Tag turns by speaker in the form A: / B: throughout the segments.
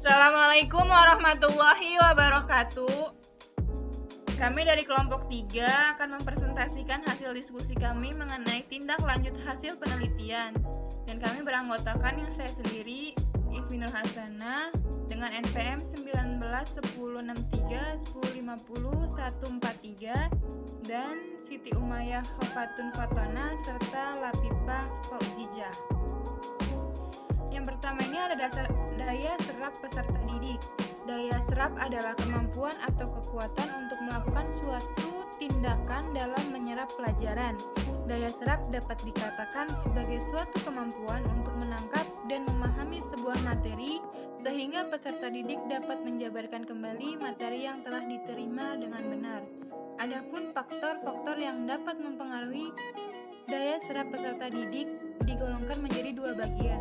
A: Assalamualaikum warahmatullahi wabarakatuh. Kami dari kelompok 3 akan mempresentasikan hasil diskusi kami mengenai tindak lanjut hasil penelitian. Dan kami beranggotakan yang saya sendiri, Ismi Nur Hasanah, dengan NPM 1910631050 dan Siti Umayyah Hofatun Fatona serta Lapipa Faujijah. Yang pertama ini ada daya serap peserta didik. Daya serap adalah kemampuan atau kekuatan untuk melakukan suatu tindakan dalam menyerap pelajaran. Daya serap dapat dikatakan sebagai suatu kemampuan untuk menangkap dan memahami sebuah materi sehingga peserta didik dapat menjabarkan kembali materi yang telah diterima dengan benar. Adapun faktor-faktor yang dapat mempengaruhi daya serap peserta didik digolongkan menjadi dua bagian,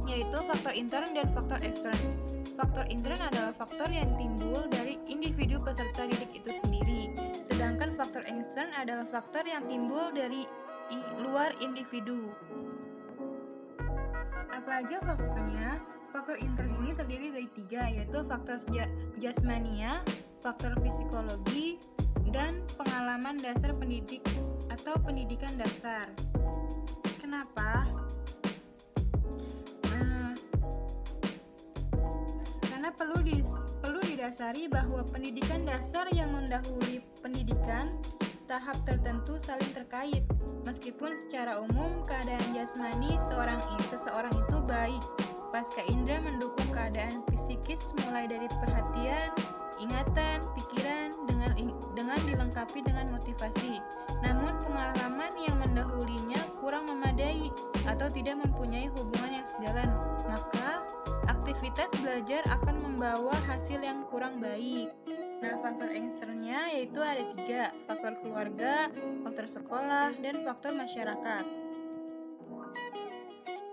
A: yaitu faktor intern dan faktor ekstern. Faktor intern adalah faktor yang timbul dari individu peserta didik itu sendiri, sedangkan faktor ekstern adalah faktor yang timbul dari luar individu. Apa aja faktornya? Faktor intern ini terdiri dari 3, yaitu faktor jasmania, faktor psikologi, dan pengalaman dasar pendidik atau pendidikan dasar. Kenapa? Karena perlu didasari bahwa pendidikan dasar yang mendahului pendidikan tahap tertentu saling terkait. Meskipun secara umum keadaan jasmani seseorang itu baik, pasca indera mendukung keadaan psikis mulai dari perhatian, ingatan, pikiran dengan dilengkapi dengan motivasi. Namun pengalaman yang mendahulinya kurang memadai atau tidak mempunyai hubungan yang sejalan, maka aktivitas belajar akan membawa hasil yang kurang baik. Nah, faktor eksternnya yaitu ada 3, faktor keluarga, faktor sekolah, dan faktor masyarakat.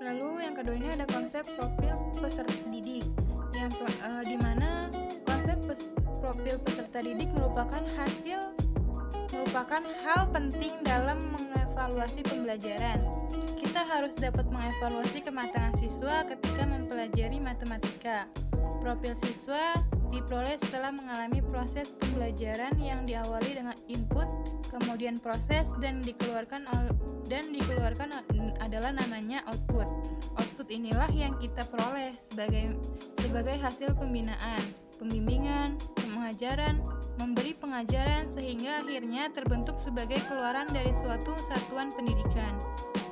A: Lalu yang kedua ini ada konsep profil peserta didik, yang di mana konsep profil peserta didik merupakan hal penting dalam mengevaluasi pembelajaran. Kita harus dapat mengevaluasi kematangan siswa ketika mempelajari matematika. Profil siswa diperoleh setelah mengalami proses pembelajaran yang diawali dengan input, kemudian proses dan dikeluarkan adalah namanya output. Output inilah yang kita peroleh sebagai hasil pembinaan, pembimbingan, pengajaran, memberi pengajaran sehingga akhirnya terbentuk sebagai keluaran dari suatu satuan pendidikan.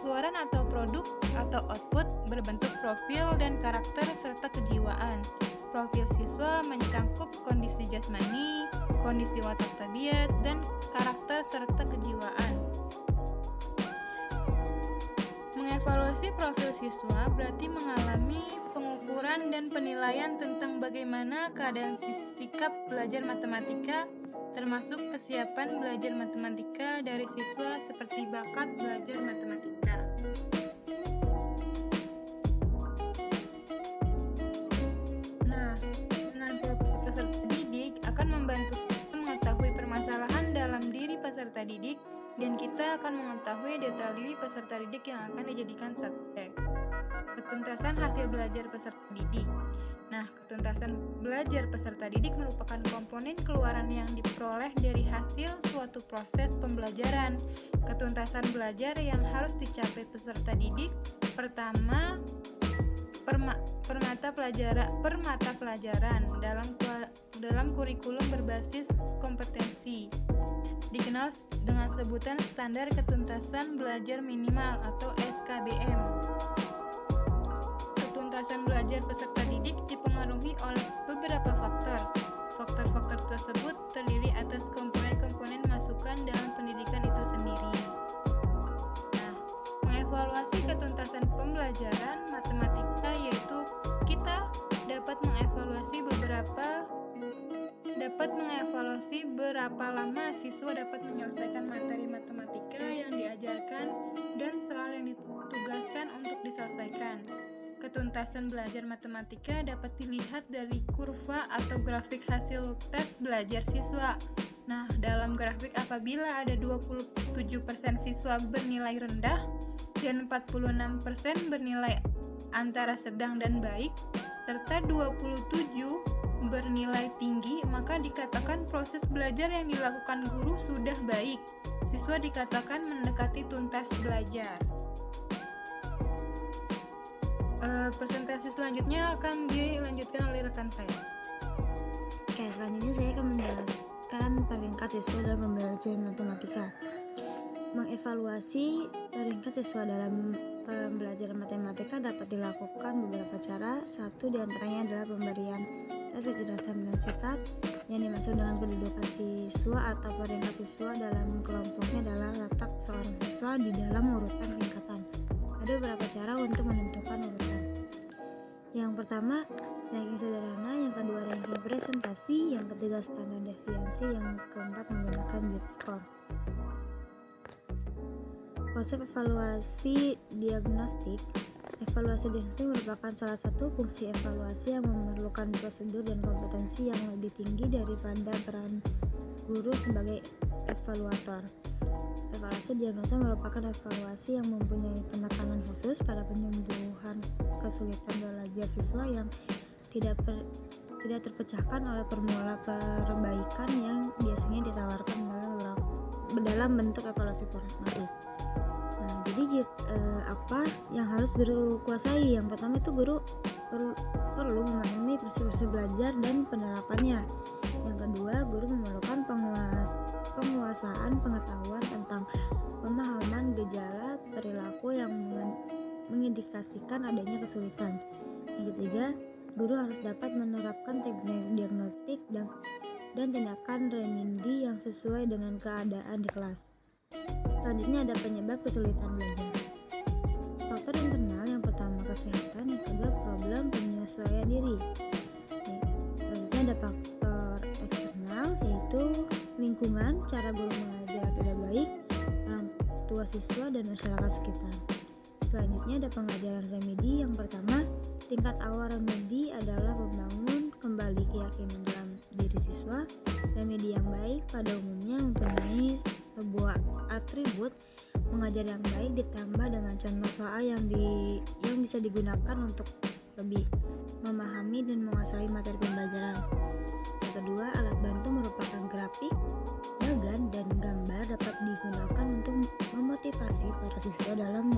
A: Keluaran atau produk atau output berbentuk profil dan karakter serta kejiwaan. Profil siswa mencangkup kondisi jasmani, kondisi watak tabiat, dan karakter serta kejiwaan. Mengevaluasi profil siswa berarti mengalami pengukuran dan penilaian tentang bagaimana keadaan sikap belajar matematika, termasuk kesiapan belajar matematika dari siswa seperti bakat belajar matematika. Nah, dengan profil peserta didik akan membantu kita mengetahui permasalahan dalam diri peserta didik, dan kita akan mengetahui detail diri peserta didik yang akan dijadikan subjek. Ketuntasan hasil belajar peserta didik. Nah, ketuntasan belajar peserta didik merupakan komponen keluaran yang diperoleh dari hasil suatu proses pembelajaran. Ketuntasan belajar yang harus dicapai peserta didik: pertama, per mata pelajaran dalam kurikulum berbasis kompetensi, dikenal dengan sebutan standar ketuntasan belajar minimal atau SKBM. Ketuntasan belajar peserta didik dipengaruhi oleh beberapa faktor. Faktor-faktor tersebut terdiri atas komponen-komponen masukan dalam pendidikan itu sendiri. Nah, mengevaluasi ketuntasan pembelajaran matematika yaitu kita dapat mengevaluasi berapa lama siswa dapat menyelesaikan materi matematika yang diajarkan dan soal yang ditugaskan untuk diselesaikan. Ketuntasan belajar matematika dapat dilihat dari kurva atau grafik hasil tes belajar siswa. Nah, dalam grafik apabila ada 27% siswa bernilai rendah dan 46% bernilai antara sedang dan baik, serta 27 bernilai tinggi, maka dikatakan proses belajar yang dilakukan guru sudah baik. Siswa dikatakan mendekati tuntas belajar. Presentasi selanjutnya akan dilanjutkan oleh rekan saya.
B: Oke, selanjutnya saya akan menjelaskan peringkat siswa dalam pembelajaran matematika. Mengevaluasi peringkat siswa dalam pembelajaran matematika dapat dilakukan beberapa cara. Satu diantaranya adalah pemberian tes kecerdasan dan sikap. Yang dimaksud dengan kedudukan siswa atau peringkat siswa dalam kelompoknya adalah letak seorang siswa di dalam urutan tingkatan. Ada beberapa cara untuk menentukan urutan. Yang pertama, ranking sederhana, yang kedua ranking presentasi, yang ketiga standar deviasi, yang keempat menggunakan Z-score. Konsep evaluasi diagnostik. Evaluasi diagnostik merupakan salah satu fungsi evaluasi yang memerlukan prosedur dan kompetensi yang lebih tinggi daripada peran guru sebagai evaluator. Evaluasi diagnostik merupakan evaluasi yang mempunyai penekanan khusus pada penyembuhan kesulitan belajar siswa yang tidak terpecahkan oleh formula perbaikan yang biasanya ditawarkan dalam bentuk evaluasi formatif. Nah, jadi apa yang harus guru kuasai? Yang pertama itu guru perlu memahami prinsip-prinsip belajar dan penerapannya. Yang kedua, guru memerlukan penguasaan pengetahuan tentang pemahaman gejala perilaku yang mengindikasikan adanya kesulitan. Yang ketiga, guru harus dapat menerapkan teknik diagnostik dan tindakan remedi yang sesuai dengan keadaan di kelas. Selanjutnya ada penyebab kesulitan belajar. Faktor internal yang pertama kesehatan, yang kedua problem penyesuaian diri. Selanjutnya ada faktor eksternal yaitu lingkungan, cara guru mengajar tidak baik, orang tua siswa dan masyarakat sekitar. Selanjutnya ada pengajaran remedi. Yang pertama, tingkat awal remedi adalah membangun kembali keyakinan dalam diri siswa. Remedi yang baik pada umumnya mempunyai sebuah atribut mengajar yang baik ditambah dengan contoh soal yang bisa digunakan untuk lebih memahami dan menguasai materi pembelajaran. Yang kedua, alat bantu merupakan grafik, bagan, dan gambar dapat digunakan untuk memotivasi para siswa dalam